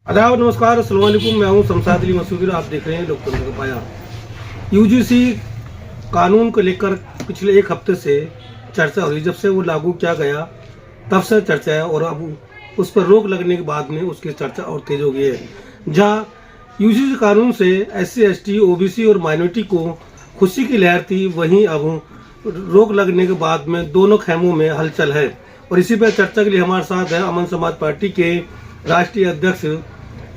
आदाब, नमस्कार, अस्सलाम वालेकुम। मैं हूं शमशाद अली मसूद। आप देख रहे हैं लोकतंत्र का पाया। यूजीसी कानून को लेकर पिछले एक हफ्ते से चर्चा हो रही। जब से वो लागू किया गया तब से चर्चा है और अब उस पर रोक लगने के बाद में उसकी चर्चा और तेज हो गई है। जहाँ यूजीसी कानून से SC ST OBC और माइनॉरिटी को खुशी की लहर थी, वहीं अब रोक लगने के बाद में दोनों खेमों में हलचल है। और इसी पर चर्चा के लिए हमारे साथ है अमन समाज पार्टी के राष्ट्रीय अध्यक्ष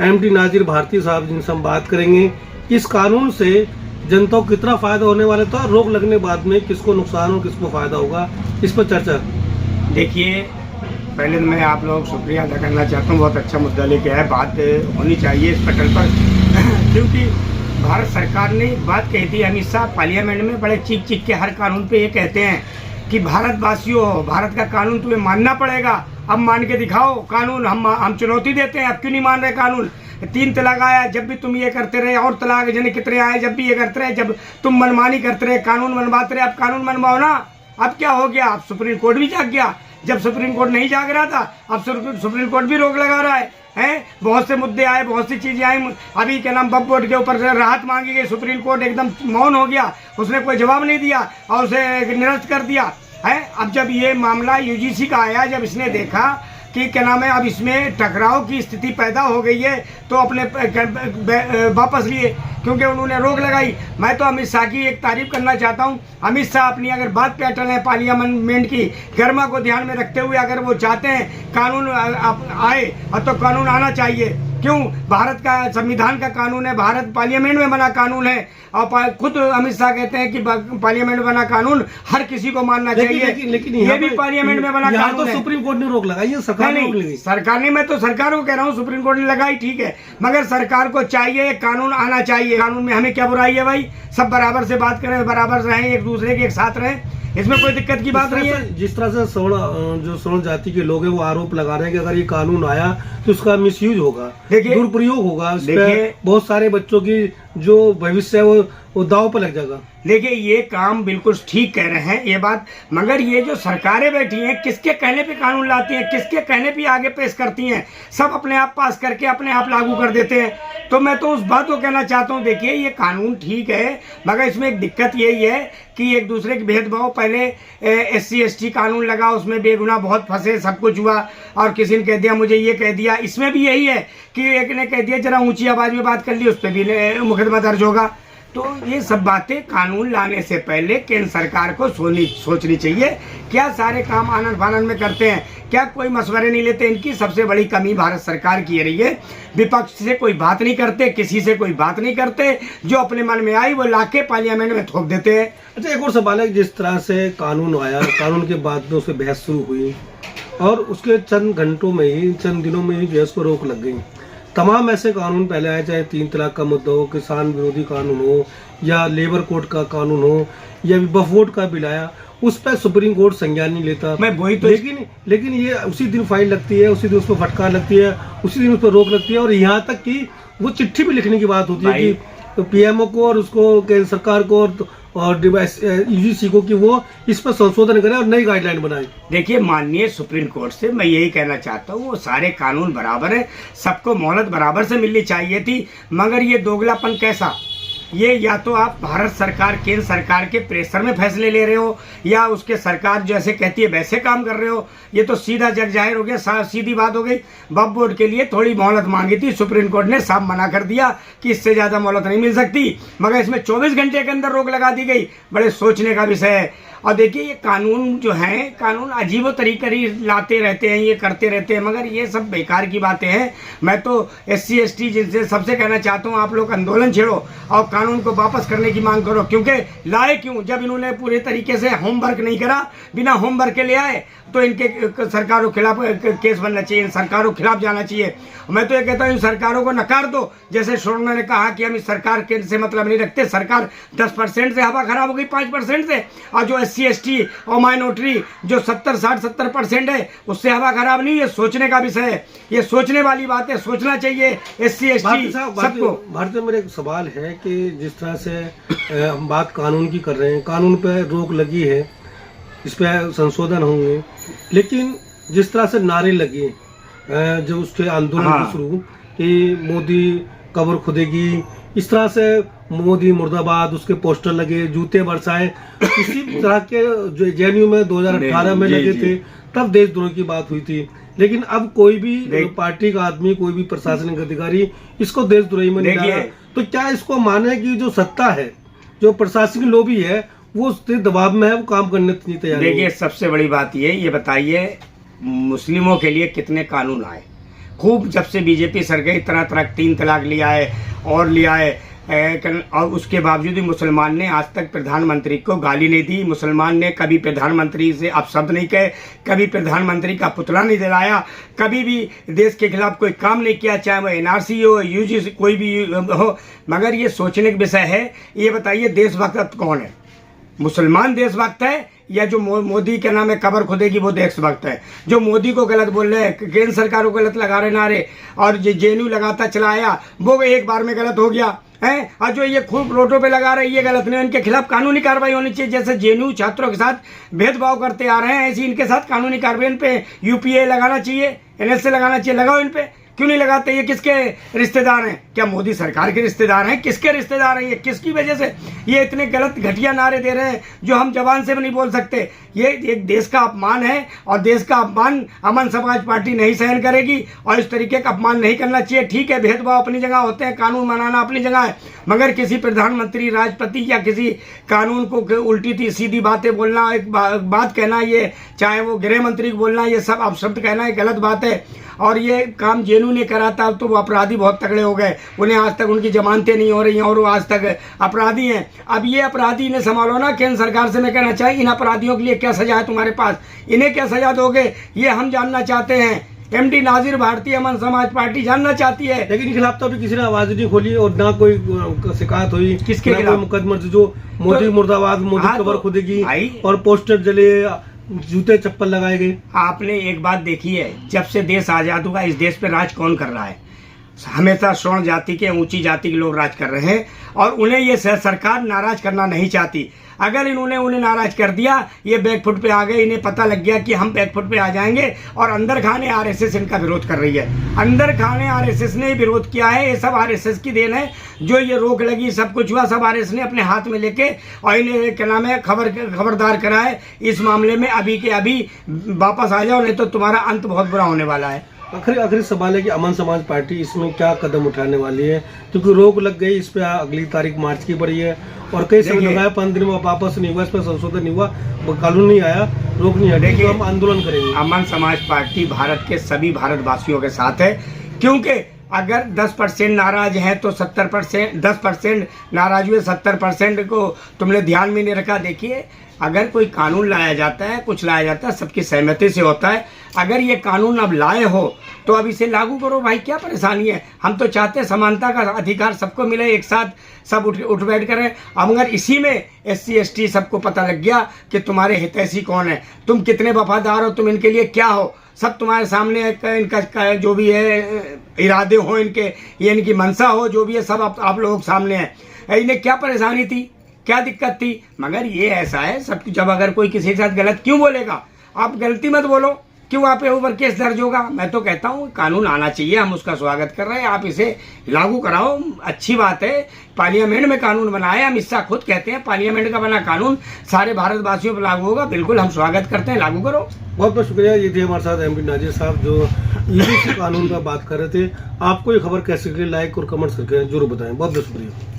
MD नाजिर भारती साहब, जिनसे हम बात करेंगे इस कानून से जनता को कितना फायदा होने वाला था, रोक लगने के बाद में किसको नुकसान और किसको फायदा होगा, इस पर चर्चा। देखिए, पहले तो मैं आप लोगों को शुक्रिया अदा करना चाहता हूँ। बहुत अच्छा मुद्दा लेके आए, बात होनी चाहिए इस पटल पर क्योंकि भारत सरकार ने बात कही थी। अमित शाह पार्लियामेंट में बड़े चीख चीख के हर कानून पे ये कहते हैं कि भारतवासियों, भारत का कानून तुम्हें मानना पड़ेगा। अब मान के दिखाओ कानून। हम चुनौती देते हैं, अब क्यों नहीं मान रहे कानून? 3 तलाक आया जब भी तुम ये करते रहे, और तलाक जने कितने आए जब भी ये करते रहे, जब तुम मनमानी करते रहे, कानून मनवाते रहे। अब कानून मनवाओ ना। अब क्या हो गया? अब सुप्रीम कोर्ट भी जाग गया। जब सुप्रीम कोर्ट नहीं जाग रहा था, अब सुप्रीम कोर्ट भी रोक लगा रहा है। बहुत से मुद्दे आए, बहुत सी चीजें आई। अभी क्या नाम, वक्फ बोर्ड के ऊपर राहत मांगी गई, सुप्रीम कोर्ट एकदम मौन हो गया, उसने कोई जवाब नहीं दिया और उसे निरस्त कर दिया है। अब जब ये मामला यूजीसी का आया, जब इसने देखा कि क्या नाम है, अब इसमें टकराव की स्थिति पैदा हो गई है, तो अपने वापस लिए, क्योंकि उन्होंने रोक लगाई। मैं तो अमित शाह की एक तारीफ करना चाहता हूं। अमित शाह अपनी अगर बात पे अटल है, पार्लियामेंट की गर्मा को ध्यान में रखते हुए अगर वो चाहते हैं कानून आए, तो कानून आना चाहिए। क्यों? भारत का संविधान का कानून है, भारत पार्लियामेंट में बना कानून है। और खुद अमित शाह कहते हैं कि पार्लियामेंट में बना कानून हर किसी को मानना चाहिए। लेकिन ये भी पार्लियामेंट में बना कानून है। सुप्रीम कोर्ट ने रोक लगाई है, सरकार ने रोक लगाई। सरकार ने, मैं तो सरकार को कह रहा हूँ, सुप्रीम कोर्ट ने लगाई ठीक है, मगर सरकार को चाहिए कानून आना चाहिए। कानून में हमें क्या बुराई है भाई? सब बराबर से बात करें, बराबर रहें, एक दूसरे के एक साथ रहें, इसमें कोई दिक्कत की बात नहीं है। जिस तरह से सवर्ण जाति के लोग हैं वो आरोप लगा रहे हैं कि अगर ये कानून आया तो उसका मिसयूज होगा, दुरुपयोग होगा, बहुत सारे बच्चों की जो भविष्य है वो दांव पर लग जाएगा। देखिए, ये काम बिल्कुल ठीक कह रहे हैं ये बात, मगर ये जो सरकारें बैठी हैं किसके कहने पे कानून लाती हैं, किसके कहने पे आगे पेश करती हैं? सब अपने आप पास करके अपने आप लागू कर देते हैं। तो मैं तो उस बात को कहना चाहता हूँ, देखिए ये कानून ठीक है, मगर इसमें एक दिक्कत यही है कि एक दूसरे के भेदभाव। पहले SC ST कानून लगा, उसमें बेगुनाह बहुत फंसे, सब कुछ हुआ, और किसी ने कह दिया मुझे ये कह दिया। इसमें भी यही है कि एक ने कह दिया जरा ऊंची आवाज में बात कर ली, उस पर भी मुकदमा दर्ज होगा। तो ये सब बातें कानून लाने से पहले केंद्र सरकार को सोचनी चाहिए। क्या सारे काम आनंद फानंद में करते हैं, क्या कोई मशवरे नहीं लेते? इनकी सबसे बड़ी कमी भारत सरकार की रही है। विपक्ष से कोई बात नहीं करते, किसी से कोई बात नहीं करते, जो अपने मन में आई वो लाके पार्लियामेंट में थोप देते हैं। अच्छा, एक और सवाल है, जिस तरह से कानून आया, कानून के बाद में उस पर बहस शुरू हुई और उसके चंद घंटों में ही, चंद दिनों में ही बहस को रोक लग गई। तमाम ऐसे कानून पहले आए, चाहे 3 तलाक का मुद्दा हो, किसान विरोधी कानून हो, या लेबर कोड का कानून हो, या वक्फ बोर्ड का बिल आया, उस पर सुप्रीम कोर्ट संज्ञान नहीं लेता। मैं वही तो, लेकिन ये उसी दिन फाइल लगती है, उसी दिन उस पर फटकार लगती है, उसी दिन उस पर रोक लगती है, और यहाँ तक कि वो चिट्ठी भी लिखने की बात होती है कि PMO को और उसको केंद्र सरकार को और UGC को कि वो इस पर संशोधन करें और नई गाइडलाइन बनाए। देखिए, माननीय सुप्रीम कोर्ट से मैं यही कहना चाहता हूँ, वो सारे कानून बराबर है, सबको मोहलत बराबर से मिलनी चाहिए थी। मगर ये दोगलापन कैसा? ये या तो आप भारत सरकार, केंद्र सरकार के प्रेशर में फैसले ले रहे हो, या उसके सरकार जैसे कहती है वैसे काम कर रहे हो। ये तो सीधा जग जाहिर हो गया, सीधी बात हो गई। वक्फ बोर्ड के लिए थोड़ी मोहलत मांगी थी, सुप्रीम कोर्ट ने साफ मना कर दिया कि इससे ज्यादा मोहलत नहीं मिल सकती, मगर इसमें 24 घंटे के अंदर रोक लगा दी गई। बड़े सोचने का विषय है। और देखिए, ये कानून जो है, कानून अजीबो तरीके लाते रहते हैं, ये करते रहते हैं, मगर ये सब बेकार की बातें हैं। मैं तो SC ST जिनसे सबसे कहना चाहता हूँ, आप लोग आंदोलन छेड़ो और कानून को वापस करने की मांग करो। क्योंकि लाए क्यों? जब इन्होंने पूरे तरीके से होमवर्क नहीं करा, बिना होमवर्क के ले आए, तो इनके सरकारों के खिलाफ केस बनना चाहिए, सरकारों के खिलाफ जाना चाहिए। मैं तो ये कहता हूँ, इन सरकारों को नकार दो। जैसे शोरना ने कहा कि हम इस सरकार के से मतलब नहीं रखते, सरकार 10% से हवा खराब हो गई, 5% से, और जो SC ST और माइनॉरिटी जो 70-60-70% है, उससे हवा खराब नहीं। ये सोचने का विषय है, ये सोचने वाली बात है, सोचना चाहिए SC ST सबको। भारतीय मेरा एक सवाल है कि जिस तरह से हम बात कानून की कर रहे हैं, कानून पर रोक लगी है, इस पर संशोधन होंगे, लेकिन जिस तरह से नारे लगे जो उसके आंदोलन शुरू, कि मोदी कब्र खुदेगी, इस तरह से मोदी मुर्दाबाद उसके पोस्टर लगे, जूते बरसाए, इसी तरह के जो जेएनयू में 2018 में जी, लगे जी। थे, तब देशद्रोह की बात हुई थी। लेकिन अब कोई भी पार्टी का आदमी, कोई भी प्रशासनिक अधिकारी इसको देशद्रोही में नहीं डाला। तो क्या इसको माने कि जो सत्ता है, जो प्रशासनिक लॉबी है, वो उसके दबाव में है, वो काम करने नहीं तैयार है? देखिए, सबसे बड़ी बात ये बताइए मुस्लिमों के लिए कितने कानून आए? खूब जब से बीजेपी सर गई तरह तरह 3 तलाक लिया है और लिया है, और उसके बावजूद भी मुसलमान ने आज तक प्रधानमंत्री को गाली नहीं दी। मुसलमान ने कभी प्रधानमंत्री से अपशब्द नहीं कहे, कभी प्रधानमंत्री का पुतला नहीं जलाया, कभी भी देश के खिलाफ कोई काम नहीं किया, चाहे वो एनआरसी हो, यूजीसी, कोई भी हो। मगर ये सोचने का विषय है, ये बताइए देशभक्त कौन है? मुसलमान देशभक्त है या जो मोदी के नाम है कब्र खुदेगी वो देशभक्त है? जो मोदी को गलत बोल रहे हैं, केंद्र सरकार को गलत लगा रहे नारे, और जेएनयू लगाता चला आया, वो एक बार में गलत हो गया है। और जो ये खूब रोडों पे लगा रहे हैं, ये गलत नहीं, इनके खिलाफ कानूनी कार्रवाई होनी चाहिए। जैसे जेएनयू छात्रों के साथ भेदभाव करते आ रहे हैं, ऐसी इनके साथ कानूनी कार्रवाई, इन पे यूपीए लगाना चाहिए, एनएसए लगाना चाहिए। लगाओ इन पे, क्यों नहीं लगाते? ये किसके रिश्तेदार हैं? क्या मोदी सरकार के रिश्तेदार हैं? किसके रिश्तेदार हैं? ये किसकी वजह से ये इतने गलत घटिया नारे दे रहे हैं जो हम जबान से भी नहीं बोल सकते? ये एक देश का अपमान है, और देश का अपमान अमन समाज पार्टी नहीं सहन करेगी, और इस तरीके का अपमान नहीं करना चाहिए। ठीक है, भेदभाव अपनी जगह होते हैं, कानून बनाना अपनी जगह है, मगर किसी प्रधानमंत्री, राष्ट्रपति या किसी कानून को उल्टी सीधी बातें बोलना, एक बात कहना, ये चाहे वो गृह मंत्री को बोलना, ये सब अपशब्द कहना एक गलत बात है। और ये काम जेएनयू ने करा था, तो वो अपराधी बहुत तगड़े हो गए, उन्हें आज तक उनकी जमानतें नहीं हो रही हैं, और वो आज तक अपराधी हैं। अब ये अपराधी ने संभालो ना। केंद्र सरकार से मैं कहना चाहिए, इन अपराधियों के लिए क्या सजा है तुम्हारे पास? इन्हें क्या सजा दोगे, ये हम जानना चाहते हैं। एमडी नाजिर, भारतीय अमन समाज पार्टी जानना चाहती है। लेकिन इनके खिलाफ तो अभी किसी ने आवाज नहीं खोली, और ना कोई शिकायत हुई, किसके ना कोई खिलाफ? मुकदमा, जो मोदी मुर्दाबाद, मोदी कब्र खुदेगी, और पोस्टर जले, जूते चप्पल लगाए गए। आपने एक बात देखी है, जब से देश आजाद हुआ, इस देश पे राज कौन कर रहा है? हमेशा स्वर्ण जाति के, ऊंची जाति के लोग राज कर रहे हैं, और उन्हें ये सरकार नाराज करना नहीं चाहती। अगर इन्होंने उन्हें नाराज कर दिया, ये बैकफुट पे आ गए, इन्हें पता लग गया कि हम बैकफुट पे आ जाएंगे, और अंदर खाने आरएसएस इनका विरोध कर रही है। अंदर खाने आरएसएस ने विरोध किया है, ये सब आरएसएस की देन है। जो ये रोक लगी, सब कुछ हुआ, सब आरएसएस ने अपने हाथ में लेके, और इन्हें क्या नाम है, खबरदार करा है इस मामले में। अभी के अभी वापस आ जाओ, नहीं तो तुम्हारा अंत बहुत बुरा होने वाला है। आखिरी सवाल है कि अमन समाज पार्टी इसमें क्या कदम उठाने वाली है? क्योंकि रोक लग गई, इस पे अगली तारीख मार्च की पड़ी है, और कई समय लगाया, 5 दिन में वापस नहीं हुआ, इस पर संशोधन नहीं हुआ, कानून नहीं आया, रोक नहीं हटी, तो हम आंदोलन करेंगे। अमन समाज पार्टी भारत के सभी भारतवासियों के साथ है, क्योंकि अगर 10% नाराज हैं तो 70%, 10% नाराज हुए, 70% को तुमने ध्यान में नहीं रखा। देखिए, अगर कोई कानून लाया जाता है, कुछ लाया जाता है, सबकी सहमति से होता है। अगर ये कानून अब लाए हो तो अब इसे लागू करो भाई, क्या परेशानी है? हम तो चाहते हैं समानता का अधिकार सबको मिले, एक साथ सब उठ बैठ करें। अब अगर इसी में SC ST सबको पता लग गया कि तुम्हारे हितैषी कौन है, तुम कितने वफादार हो, तुम इनके लिए क्या हो, सब तुम्हारे सामने इनका जो भी है इरादे हो, इनके ये इनकी मंशा हो, जो भी है, सब आप लोगों के सामने है। इन्हें क्या परेशानी थी, क्या दिक्कत थी? मगर ये ऐसा है सब, जब अगर कोई किसी के साथ गलत क्यों बोलेगा, आप गलती मत बोलो, क्यों आप पे ऊपर केस दर्ज होगा? मैं तो कहता हूँ कानून आना चाहिए, हम उसका स्वागत कर रहे हैं, आप इसे लागू कराओ, अच्छी बात है। पार्लियामेंट में कानून बना है, अमित शाह खुद कहते हैं पार्लियामेंट का बना कानून सारे भारतवासियों पर लागू होगा, बिल्कुल हम स्वागत करते हैं, लागू करो। बहुत बहुत शुक्रिया। ये थे हमारे साथ एमडी नाजिर साहब, जो यूजीसी कानून पर बात कर रहे थे। आपको ये खबर कैसे लगी, लाइक और कमेंट्स करके जरूर बताएं। बहुत बहुत शुक्रिया।